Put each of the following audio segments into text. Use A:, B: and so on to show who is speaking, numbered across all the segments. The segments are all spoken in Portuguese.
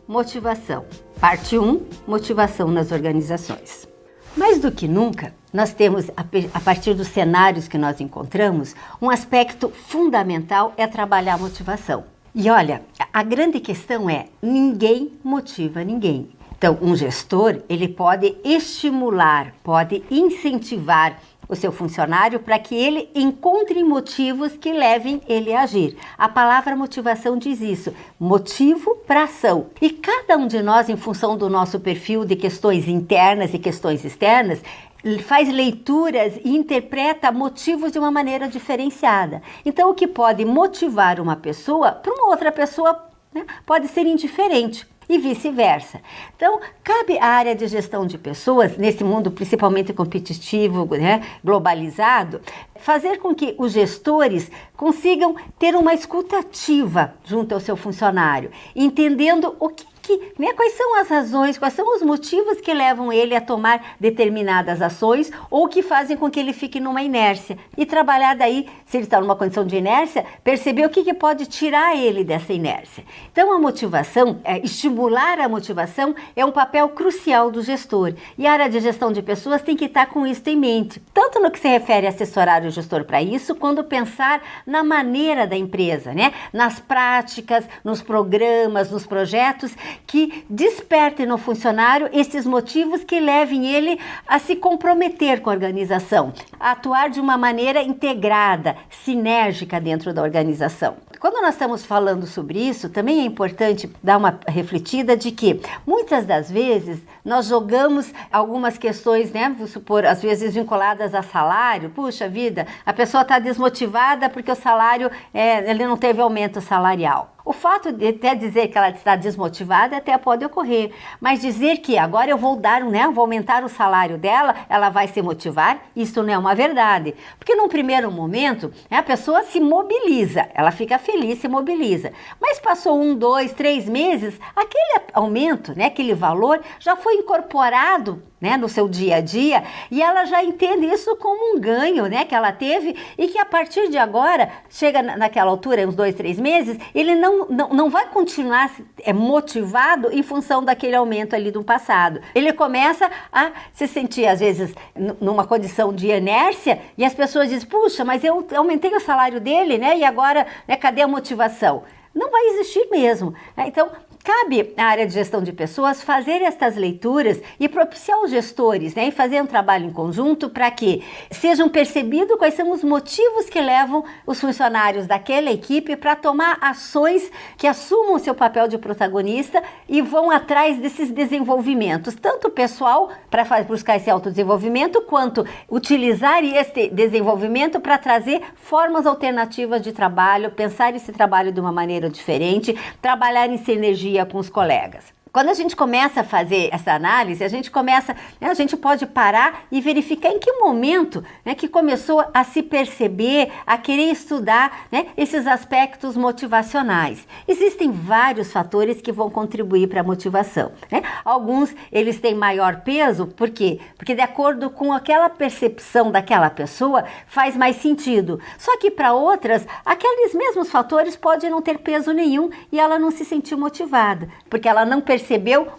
A: motivação. Parte 1, motivação nas organizações. Mais do que nunca, nós temos, a partir dos cenários que nós encontramos, um aspecto fundamental é trabalhar a motivação. E olha, a grande questão é, ninguém motiva ninguém. Então, um gestor, ele pode estimular, pode incentivar o seu funcionário para que ele encontre motivos que levem ele a agir. A palavra motivação diz isso, motivo para ação. E cada um de nós, em função do nosso perfil de questões internas e questões externas, faz leituras e interpreta motivos de uma maneira diferenciada. Então, o que pode motivar uma pessoa, para uma outra pessoa, né, pode ser indiferente. E vice-versa. Então, cabe à área de gestão de pessoas, nesse mundo principalmente competitivo, né, globalizado, fazer com que os gestores consigam ter uma escuta ativa junto ao seu funcionário, entendendo quais são as razões, quais são os motivos que levam ele a tomar determinadas ações ou que fazem com que ele fique numa inércia. E trabalhar daí, se ele está numa condição de inércia, perceber o que pode tirar ele dessa inércia. Então a motivação, estimular a motivação é um papel crucial do gestor. E a área de gestão de pessoas tem que estar com isso em mente. Tanto no que se refere a assessorar o gestor para isso, quando pensar na maneira da empresa, né? Nas práticas, nos programas, nos projetos, que despertem no funcionário esses motivos que levem ele a se comprometer com a organização, a atuar de uma maneira integrada, sinérgica dentro da organização. Quando nós estamos falando sobre isso, também é importante dar uma refletida de que muitas das vezes nós jogamos algumas questões, né, vou supor, às vezes vinculadas a salário. Puxa vida, a pessoa está desmotivada porque o salário, ele não teve aumento salarial. O fato de até dizer que ela está desmotivada até pode ocorrer, mas dizer que agora eu vou vou aumentar o salário dela, ela vai se motivar, isso não é uma verdade. Porque num primeiro momento, a pessoa se mobiliza, ela fica feliz, se mobiliza. Mas passou 1, 2, 3 meses, aquele aumento, né, aquele valor já foi incorporado, né, no seu dia a dia, e ela já entende isso como um ganho, né, que ela teve, e que a partir de agora, chega naquela altura, uns 2, 3 meses, ele não vai continuar motivado em função daquele aumento ali do passado. Ele começa a se sentir, às vezes, numa condição de inércia, e as pessoas dizem, puxa, mas eu aumentei o salário dele, né, e agora, né, cadê a motivação? Não vai existir mesmo, né? Então, cabe à área de gestão de pessoas fazer estas leituras e propiciar os gestores, né, e fazer um trabalho em conjunto para que sejam percebidos quais são os motivos que levam os funcionários daquela equipe para tomar ações que assumam o seu papel de protagonista e vão atrás desses desenvolvimentos, tanto pessoal, para buscar esse autodesenvolvimento, quanto utilizar este desenvolvimento para trazer formas alternativas de trabalho, pensar esse trabalho de uma maneira diferente, trabalhar em sinergia com os colegas. Quando a gente começa a fazer essa análise, a gente pode parar e verificar em que momento, né, que começou a se perceber, a querer estudar, né, esses aspectos motivacionais. Existem vários fatores que vão contribuir para a motivação, né? Alguns, eles têm maior peso, por quê? Porque de acordo com aquela percepção daquela pessoa, faz mais sentido. Só que para outras, aqueles mesmos fatores podem não ter peso nenhum e ela não se sentiu motivada, porque ela não percebeu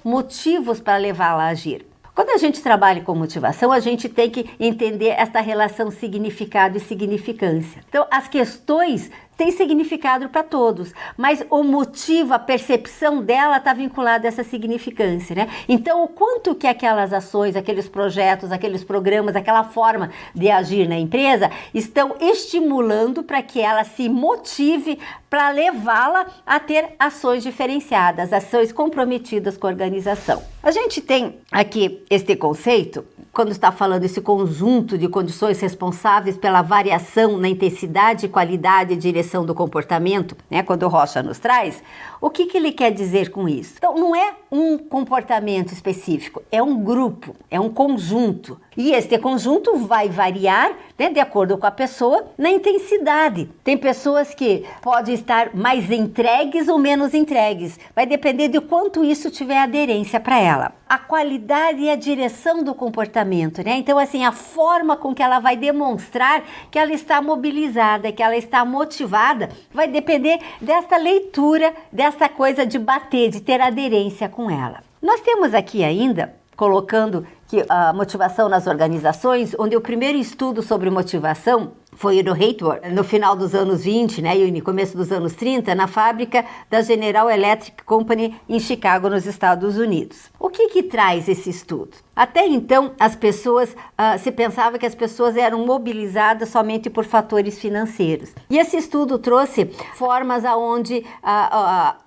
A: motivos para levá-la a agir. Quando a gente trabalha com motivação, a gente tem que entender esta relação significado e significância. Então, as questões têm significado para todos, mas o motivo, a percepção dela está vinculada a essa significância, né? Então, o quanto que aquelas ações, aqueles projetos, aqueles programas, aquela forma de agir na empresa estão estimulando para que ela se motive para levá-la a ter ações diferenciadas, ações comprometidas com a organização. A gente tem aqui este conceito, quando está falando esse conjunto de condições responsáveis pela variação na intensidade, qualidade e direção do comportamento, né, quando o Rocha nos traz, o que ele quer dizer com isso? Então, não é um comportamento específico, é um grupo, é um conjunto, E este conjunto vai variar, né, de acordo com a pessoa, na intensidade. Tem pessoas que podem estar mais entregues ou menos entregues. Vai depender de quanto isso tiver aderência para ela. A qualidade e a direção do comportamento, né? Então, assim, a forma com que ela vai demonstrar que ela está mobilizada, que ela está motivada, vai depender dessa leitura, dessa coisa de bater, de ter aderência com ela. Nós temos aqui ainda, colocando que a motivação nas organizações, onde o primeiro estudo sobre motivação foi o do Hathworth, no final dos anos 20, né, e no começo dos anos 30, na fábrica da General Electric Company em Chicago, nos Estados Unidos. O que traz esse estudo? Até então, as pessoas, se pensava que as pessoas eram mobilizadas somente por fatores financeiros. E esse estudo trouxe formas onde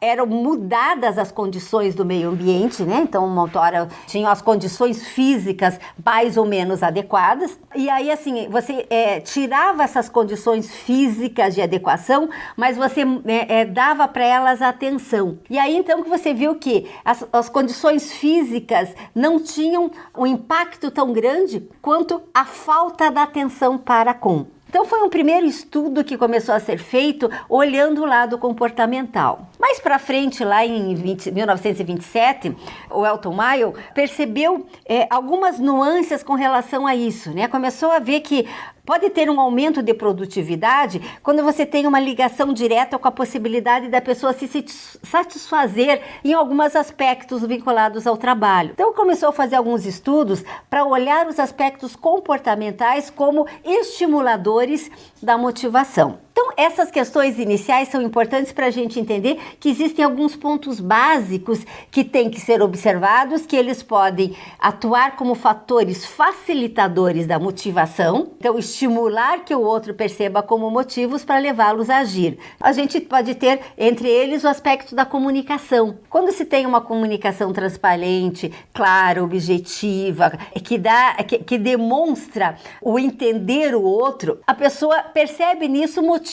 A: eram mudadas as condições do meio ambiente, né? Então, uma autora tinha as condições físicas mais ou menos adequadas. E aí, assim, você tirava essas condições físicas de adequação, mas você dava para elas atenção. E aí, então, que você viu que as condições físicas não tinham um impacto tão grande quanto a falta da atenção para com. Então foi um primeiro estudo que começou a ser feito olhando o lado comportamental. Mais para frente, lá em 1927, o Elton Mayo percebeu algumas nuances com relação a isso, né? Começou a ver que pode ter um aumento de produtividade quando você tem uma ligação direta com a possibilidade da pessoa se satisfazer em alguns aspectos vinculados ao trabalho. Então começou a fazer alguns estudos para olhar os aspectos comportamentais como estimuladores da motivação. Então, essas questões iniciais são importantes para a gente entender que existem alguns pontos básicos que têm que ser observados, que eles podem atuar como fatores facilitadores da motivação, então estimular que o outro perceba como motivos para levá-los a agir. A gente pode ter, entre eles, o aspecto da comunicação. Quando se tem uma comunicação transparente, clara, objetiva, que demonstra o entender o outro, a pessoa percebe nisso motivos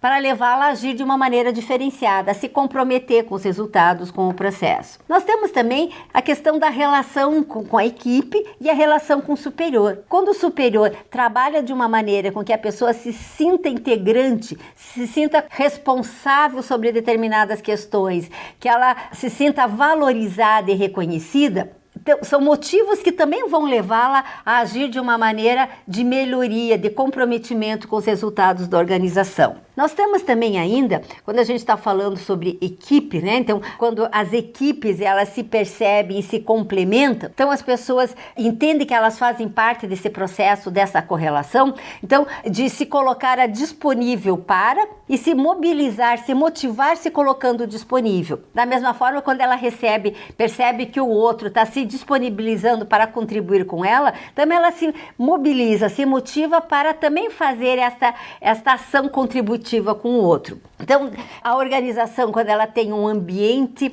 A: para levá-la a agir de uma maneira diferenciada, a se comprometer com os resultados, com o processo. Nós temos também a questão da relação com a equipe e a relação com o superior. Quando o superior trabalha de uma maneira com que a pessoa se sinta integrante, se sinta responsável sobre determinadas questões, que ela se sinta valorizada e reconhecida, então, são motivos que também vão levá-la a agir de uma maneira de melhoria, de comprometimento com os resultados da organização. Nós temos também ainda, quando a gente está falando sobre equipe, né? Então, quando as equipes elas se percebem e se complementam, então as pessoas entendem que elas fazem parte desse processo, dessa correlação, então de se colocar disponível para e se mobilizar, se motivar se colocando disponível. Da mesma forma, quando ela percebe que o outro está se disponibilizando para contribuir com ela, também ela se mobiliza, se motiva para também fazer esta ação contributiva com o outro. Então, a organização, quando ela tem um ambiente,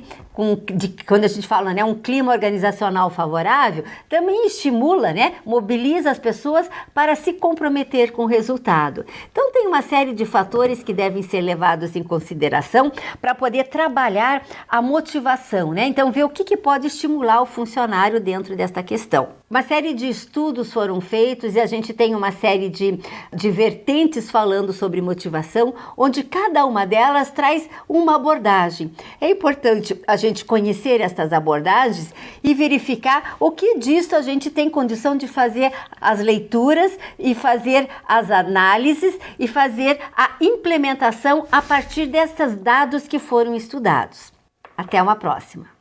A: quando a gente fala, né, um clima organizacional favorável, também estimula, né, mobiliza as pessoas para se comprometer com o resultado. Então, tem uma série de fatores que devem ser levados em consideração para poder trabalhar a motivação, né? Então, ver o que pode estimular o funcionário dentro desta questão. Uma série de estudos foram feitos e a gente tem uma série de vertentes falando sobre motivação, onde cada uma delas traz uma abordagem. É importante a gente conhecer estas abordagens e verificar o que disso a gente tem condição de fazer as leituras e fazer as análises e fazer a implementação a partir destes dados que foram estudados. Até uma próxima!